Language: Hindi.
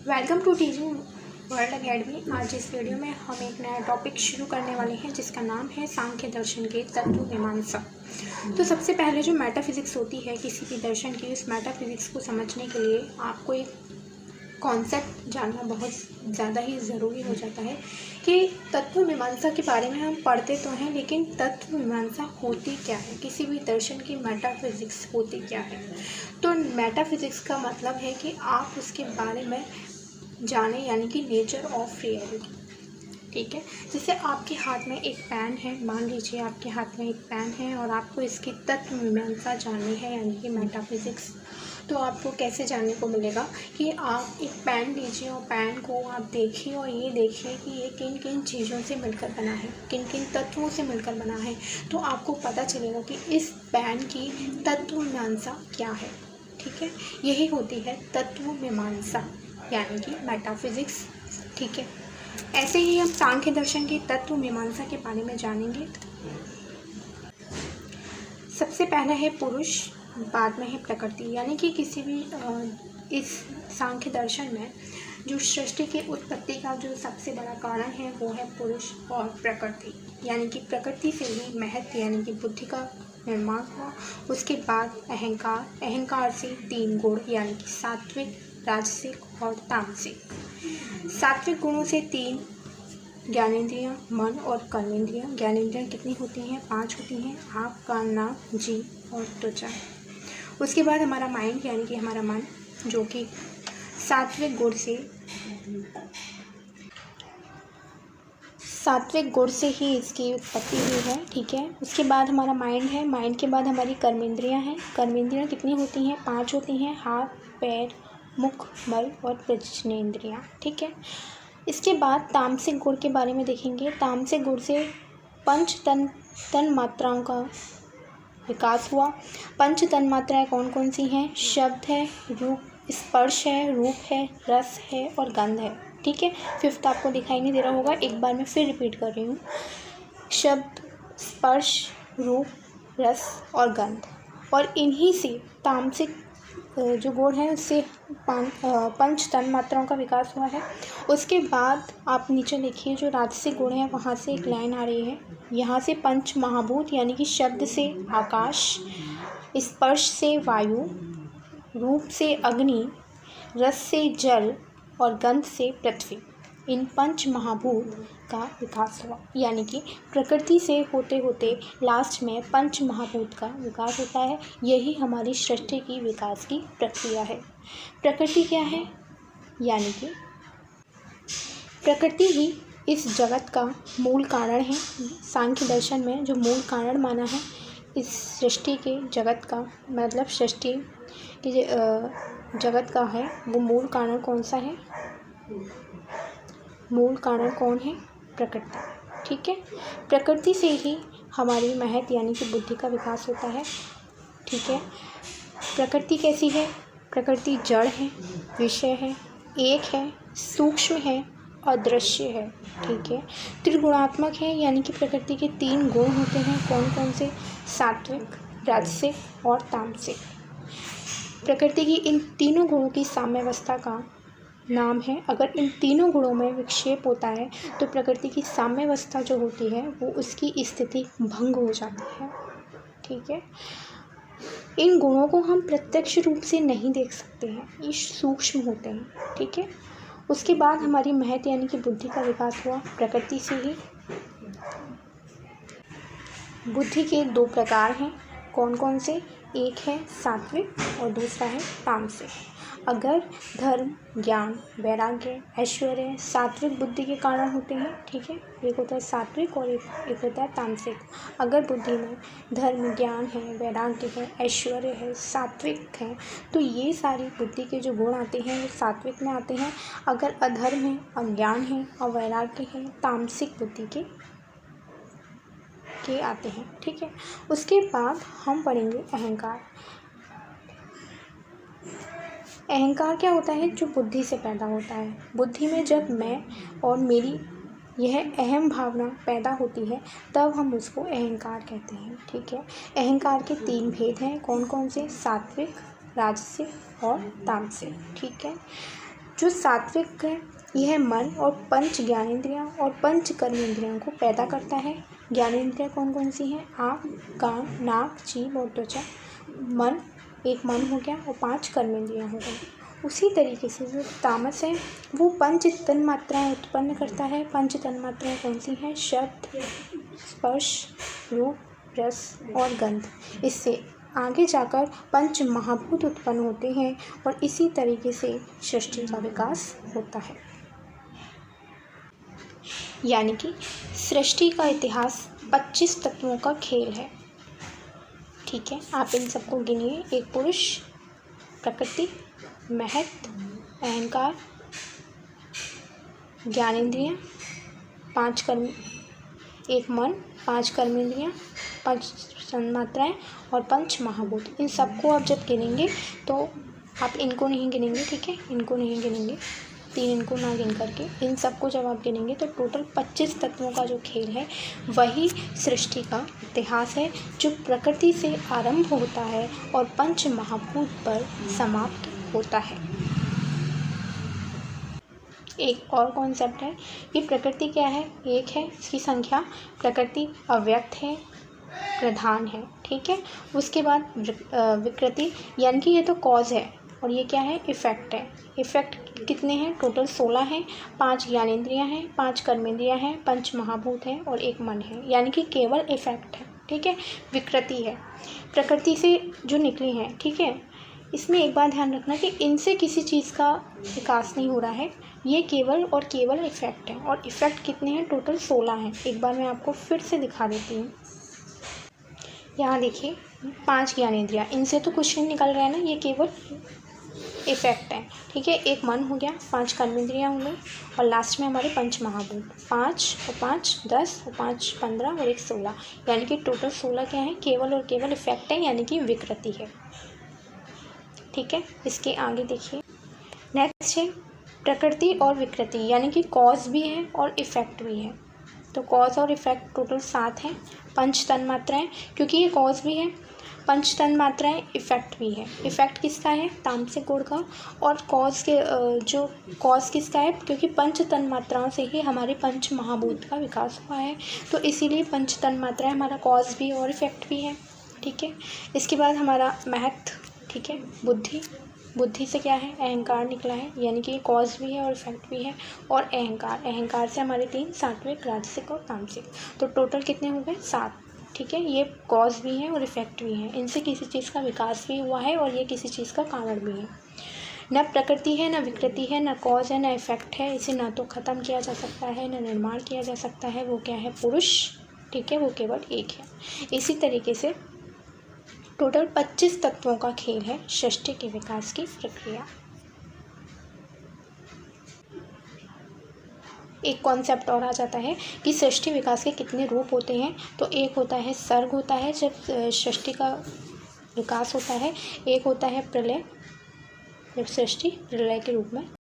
Welcome to teaching world academy. आज इस वीडियो में हम एक नया टॉपिक शुरू करने वाले हैं जिसका नाम है सांख्य दर्शन के तत्व मीमांसा। तो सबसे पहले जो मेटाफिजिक्स होती है किसी भी दर्शन की, उस मेटाफिजिक्स को समझने के लिए आपको एक कॉन्सेप्ट जानना बहुत ज़्यादा ही ज़रूरी हो जाता है कि तत्व मीमांसा के बारे में हम पढ़ते तो हैं, लेकिन तत्व मीमांसा होती क्या है, किसी भी दर्शन की मेटाफिजिक्स होती क्या है। तो मेटाफिजिक्स का मतलब है कि आप उसके बारे में जाने, यानी कि नेचर ऑफ रियलिटी। ठीक है, जैसे आपके हाथ में एक पेन है, मान लीजिए आपके हाथ में एक पेन है और आपको इसकी तत्व मीमांसा जाननी है, यानी कि मेटाफिजिक्स। तो आपको कैसे जानने को मिलेगा कि आप एक पेन लीजिए और पेन को आप देखिए और ये देखिए कि ये किन किन चीज़ों से मिलकर बना है, किन किन तत्वों से मिलकर बना है। तो आपको पता चलेगा कि इस पेन की तत्व मीमांसा क्या है। ठीक है, यही होती है तत्व मीमांसा, यानी कि मेटाफिजिक्स। ठीक है, ऐसे ही हम सांख्य दर्शन की तत्व मीमांसा के बारे में जानेंगे। सबसे पहला है पुरुष, बाद में है प्रकृति, यानी कि किसी भी इस सांख्य दर्शन में जो सृष्टि की उत्पत्ति का जो सबसे बड़ा कारण है वो है पुरुष और प्रकृति, यानी कि प्रकृति से ही महत्व यानी कि बुद्धि का निर्माण हुआ। उसके बाद अहंकार, अहंकार से 3 गुण यानी कि सात्विक, राजसिक और तामसिक। सात्विक गुणों से 3 ज्ञानेंद्रियाँ, मन और कर्मेंद्रियाँ। ज्ञानेंद्रियाँ कितनी होती हैं? 5 होती हैं, आँख, कान, नाक, जीभ और त्वचा। उसके बाद हमारा माइंड यानी कि हमारा मन, जो कि सात्विक गुण से ही इसकी उत्पत्ति हुई है। ठीक है, उसके बाद हमारा माइंड है, माइंड के बाद हमारी कर्मेंद्रियाँ हैं। कर्मेंद्रियाँ कितनी होती हैं? 5 होती हैं, हाथ, पैर, मुख, मल और प्रजननेंद्रियाँ। ठीक है, इसके बाद तामसिक गुण के बारे में देखेंगे। तामसिक गुण से पंच तन मात्राओं का विकास हुआ। पंच तन मात्राएँ कौन कौन सी हैं? शब्द है, रूप, स्पर्श है, रूप है, रस है और गंध है। ठीक है, 5th आपको दिखाई नहीं दे रहा होगा, एक बार मैं फिर रिपीट कर रही हूँ। शब्द, स्पर्श, रूप, रस और गंध, और इन्हीं से तामसिक जो गुण है उससे पंच तन मात्राओं का विकास हुआ है। उसके बाद आप नीचे देखिए, जो राजसिक गुण है वहाँ से एक लाइन आ रही है, यहाँ से पंच महाभूत यानी कि शब्द से आकाश, स्पर्श से वायु, रूप से अग्नि, रस से जल और गंध से पृथ्वी। इन पंच महाभूत का विकास हुआ, यानी कि प्रकृति से होते होते लास्ट में पंच महाभूत का विकास होता है। यही हमारी सृष्टि की विकास की प्रक्रिया है। प्रकृति क्या है? यानी कि प्रकृति ही इस जगत का मूल कारण है। सांख्य दर्शन में जो मूल कारण माना है इस सृष्टि के जगत का, मतलब सृष्टि के जगत का है, वो मूल कारण कौन सा है? मूल कारण कौन है? प्रकृति। ठीक है, प्रकृति से ही हमारी महत्व यानी कि बुद्धि का विकास होता है। ठीक है, प्रकृति कैसी है? प्रकृति जड़ है, विषय है, एक है, सूक्ष्म है, अदृश्य है। ठीक है, त्रिगुणात्मक है, यानी कि प्रकृति के 3 गुण होते हैं। कौन कौन से? सात्विक, राजसिक और तामसिक। प्रकृति की इन तीनों गुणों की साम्यावस्था का नाम है। अगर इन तीनों गुणों में विक्षेप होता है तो प्रकृति की साम्यावस्था जो होती है वो उसकी स्थिति भंग हो जाती है। ठीक है, इन गुणों को हम प्रत्यक्ष रूप से नहीं देख सकते हैं, ये सूक्ष्म होते हैं। ठीक है, उसके बाद हमारी महत्व यानी कि बुद्धि का विकास हुआ प्रकृति से ही। बुद्धि के 2 प्रकार हैं, कौन कौन से? एक है सात्विक और दूसरा है तामसिक। अगर धर्म, ज्ञान, वैराग्य, ऐश्वर्य सात्विक बुद्धि के कारण होते हैं। ठीक है, एक होता है सात्विक और एक होता है तामसिक। अगर बुद्धि में धर्म, ज्ञान है, वैराग्य है, ऐश्वर्य है, सात्विक है, तो ये सारी बुद्धि के जो गुण आते हैं वो सात्विक में आते हैं। अगर अधर्म है, अज्ञान है और वैराग्य है, तामसिक बुद्धि के आते हैं। ठीक है, उसके बाद हम पढ़ेंगे अहंकार। अहंकार क्या होता है? जो बुद्धि से पैदा होता है। बुद्धि में जब मैं और मेरी यह अहम भावना पैदा होती है तब हम उसको अहंकार कहते हैं। ठीक है, अहंकार के 3 भेद हैं, कौन कौन से? सात्विक, राजसिक और तामसिक। ठीक है, जो सात्विक है यह मन और पंच ज्ञानेंद्रियाँ और पंच कर्मेंद्रियों को पैदा करता है। ज्ञानेंद्रियाँ कौन कौन सी हैं? आँख, कान, नाक, जीभ और त्वचा। मन, एक मन हो गया और 5 कर्मेंद्रियाँ हो गई। उसी तरीके से जो तामस है वो पंच तन्मात्राएँ उत्पन्न करता है। पंच तन्मात्राएँ कौन सी हैं? शब्द, स्पर्श, रूप, रस और गंध। इससे आगे जाकर पंच महाभूत उत्पन्न होते हैं और इसी तरीके से सृष्टि का विकास होता है। यानी कि सृष्टि का इतिहास 25 तत्वों का खेल है। ठीक है, आप इन सबको गिनिए। एक पुरुष, प्रकृति, महत, अहंकार, ज्ञानेंद्रियाँ, 5 कर्म, एक मन, 5 कर्मेंद्रियाँ, 5 तन्मात्राएँ और पंच महाभूत। इन सबको आप जब गिनेंगे तो आप इनको नहीं गिनेंगे, ठीक है, इनको नहीं गिनेंगे, 3 इनको ना गिन करके इन सबको जब आप गिनेंगे तो टोटल 25 तत्वों का जो खेल है वही सृष्टि का इतिहास है, जो प्रकृति से आरंभ होता है और पंच महाभूत पर समाप्त होता है। एक और कॉन्सेप्ट है कि प्रकृति क्या है? एक है, इसकी संख्या। प्रकृति अव्यक्त है, प्रधान है, ठीक है। उसके बाद विकृति, यानी कि ये तो कॉज है और ये क्या है? इफ़ेक्ट है। इफ़ेक्ट कितने हैं? टोटल 16 हैं। 5 ज्ञानेंद्रियाँ हैं, 5 कर्मेंद्रियाँ हैं, पंच महाभूत हैं और एक मन है, यानी कि केवल इफ़ेक्ट है, ठीक है। विकृति है, प्रकृति से जो निकली हैं, ठीक है। इसमें एक बात ध्यान रखना कि इनसे किसी चीज़ का विकास नहीं हो रहा है, ये केवल और केवल इफ़ेक्ट है। और इफ़ेक्ट कितने हैं? टोटल 16 हैं। एक बार मैं आपको फिर से दिखा देती हूँ। यहाँ देखिए, 5 ज्ञानेंद्रियाँ, इनसे तो कुछ नहीं निकल रहा है ना, ये केवल इफ़ेक्ट है, ठीक है। एक मन हो गया, 5 कर्मेंद्रियाँ हो गई और लास्ट में हमारे पंच महाभूत, 5 और 5 10 और 5 15 और 1 16, यानी कि टोटल 16 क्या है? केवल और केवल इफ़ेक्ट है, यानी कि विकृति है, ठीक है। इसके आगे देखिए, नेक्स्ट है प्रकृति और विकृति, यानी कि कॉज भी है और इफ़ेक्ट भी है। तो कॉज और इफ़ेक्ट टोटल 7 हैं। पंच तन्मात्राएँ, क्योंकि ये कॉज भी है, पंच तन्मात्राएँ इफ़ेक्ट भी है। इफ़ेक्ट किसका है? तामसिक गुण का। और कॉज के जो कॉज किसका है? क्योंकि पंच तन्मात्राओं से ही हमारे पंच महाभूत का विकास हुआ है, तो इसीलिए पंच तन्मात्राएँ हमारा कॉज भी और इफ़ेक्ट भी है, ठीक है। इसके बाद हमारा महत, ठीक है, बुद्धि। बुद्धि से क्या है? अहंकार निकला है, यानी कि कॉज भी है और इफेक्ट भी है। और अहंकार, अहंकार से हमारे 3 सात्विक, राजसिक और तामसिक। तो टोटल कितने हो गए? 7, ठीक है। ये कॉज भी है और इफेक्ट भी है, इनसे किसी चीज़ का विकास भी हुआ है और ये किसी चीज़ का कारण भी है। न प्रकृति है, न विकृति है, न कॉज है, न इफेक्ट है। इसे ना तो ख़त्म किया जा सकता है, न निर्माण किया जा सकता है। वो क्या है? पुरुष, ठीक है, वो केवल एक है। इसी तरीके से टोटल 25 तत्वों का खेल है सृष्टि के विकास की प्रक्रिया। एक कॉन्सेप्ट और आ जाता है कि सृष्टि विकास के कितने रूप होते हैं। तो एक होता है सर्ग, होता है जब सृष्टि का विकास होता है। एक होता है प्रलय, जब सृष्टि प्रलय के रूप में